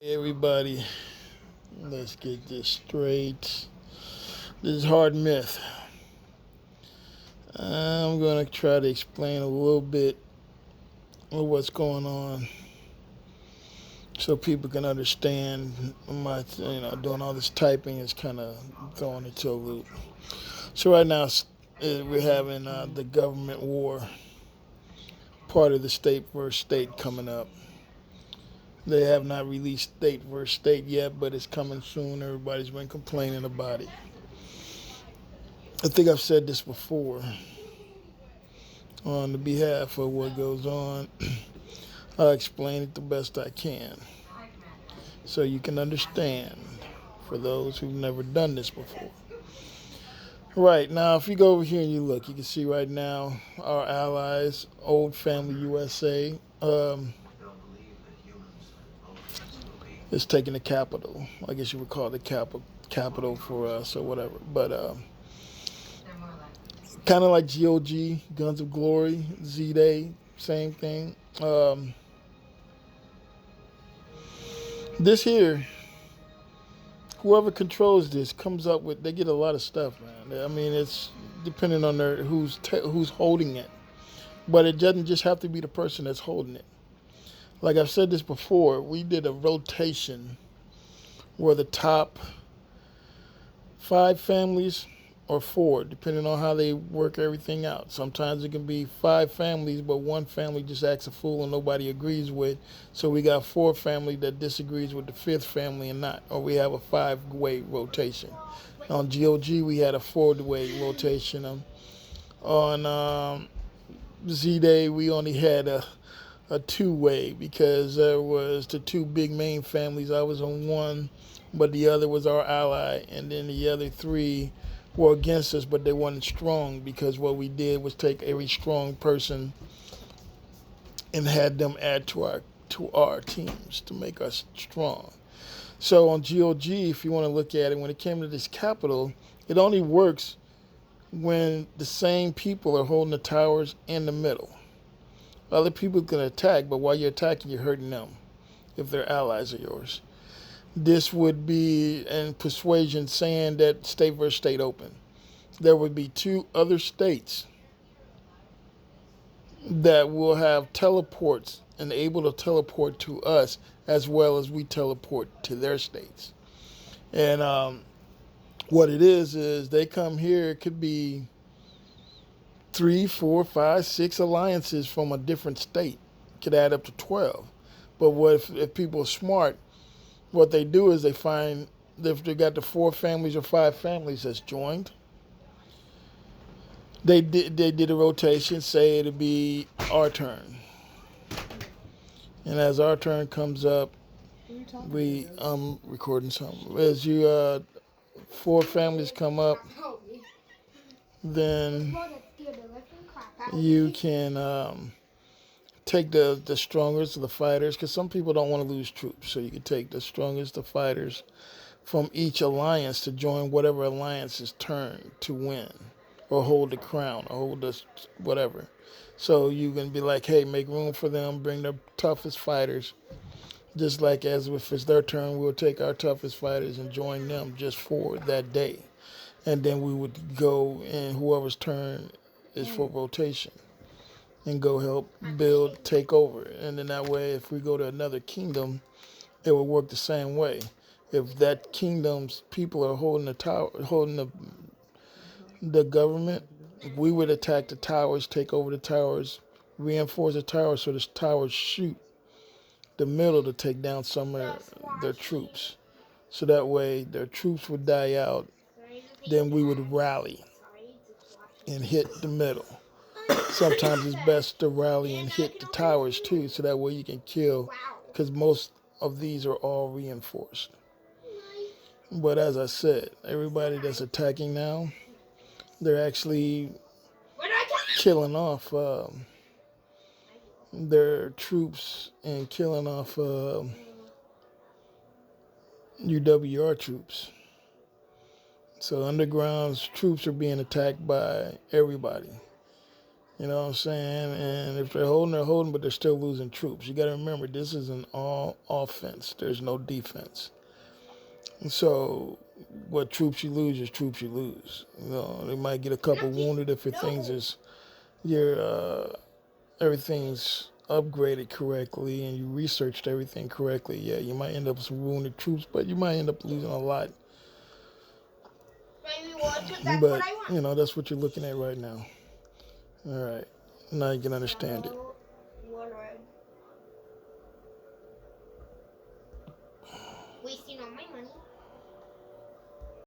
Hey everybody, let's get this straight. This is hard myth. I'm going to try to explain a little bit of what's going on so people can understand. Doing all this typing is kind of throwing it to a loop. So right now we're having the government war, part of the state versus state coming up. They have not released state versus state yet, but it's coming soon. Everybody's been complaining about it. I think I've said this before on the behalf of what goes on. I'll explain it the best I can so you can understand for those who've never done this before. Right, now if you go over here and you look, you can see right now our allies, Old Family USA, is taking the capital. I guess you would call it the capital for us or whatever. But kind of like GOG, Guns of Glory, Z-Day, same thing. This here, whoever controls this comes up with, they get a lot of stuff, man. I mean, it's depending on who's holding it, but it doesn't just have to be the person that's holding it. Like I've said this before, we did a rotation where the top 5 families or 4, depending on how they work everything out. Sometimes it can be 5 families, but one family just acts a fool and nobody agrees with. So we got 4 family that disagrees with the 5th family and not, or we have a 5-way rotation. On GOG, we had a 4-way rotation. On Z-Day, we only had a 2-way because there was the 2 big main families. I was on one, but the other was our ally, and then the other 3 were against us, but they weren't strong because what we did was take every strong person and had them add to our teams to make us strong. So on GOG, if you want to look at it, when it came to this capital, it only works when the same people are holding the towers in the middle. Other people can attack, but while you're attacking, you're hurting them if they're allies of yours. This would be in persuasion saying that state versus state open. There would be 2 other states that will have teleports and able to teleport to us as well as we teleport to their states. And what it is they come here. It could be 3, 4, 5, 6 alliances from a different state. Could add up to 12. But what if people are smart? What they do is they find if they got the 4 families or 5 families that's joined. They did a rotation. Say it'll be our turn, and as our turn comes up, we recording something. As you 4 families come up, then you can take the strongest of the fighters, because some people don't want to lose troops. So you can take the strongest of fighters from each alliance to join whatever alliance's turn to win, or hold the crown, or hold the whatever. So you can be like, hey, make room for them, bring the toughest fighters. Just like as if it's their turn, we'll take our toughest fighters and join them just for that day. And then we would go in whoever's turn is for rotation and go help build, take over. And then that way, if we go to another kingdom, it will work the same way. If that kingdom's people are holding the tower, holding the government, we would attack the towers, take over the towers, reinforce the towers so the towers shoot the middle to take down some of their troops. So that way their troops would die out. Then we would rally and hit the middle. Sometimes it's best to rally and hit the towers too, so that way you can kill, because most of these are all reinforced. But as I said, everybody that's attacking now, they're actually killing off their troops and killing off UWR troops. So underground's troops are being attacked by everybody. You know what I'm saying? And if they're holding, but they're still losing troops. You got to remember, this is an all offense. There's no defense. And so, what troops you lose is troops you lose. You know, they might get a couple wounded if your things is your everything's upgraded correctly and you researched everything correctly. Yeah, you might end up with some wounded troops, but you might end up losing a lot. But you know, that's what you're looking at right now. All right, now you can understand it.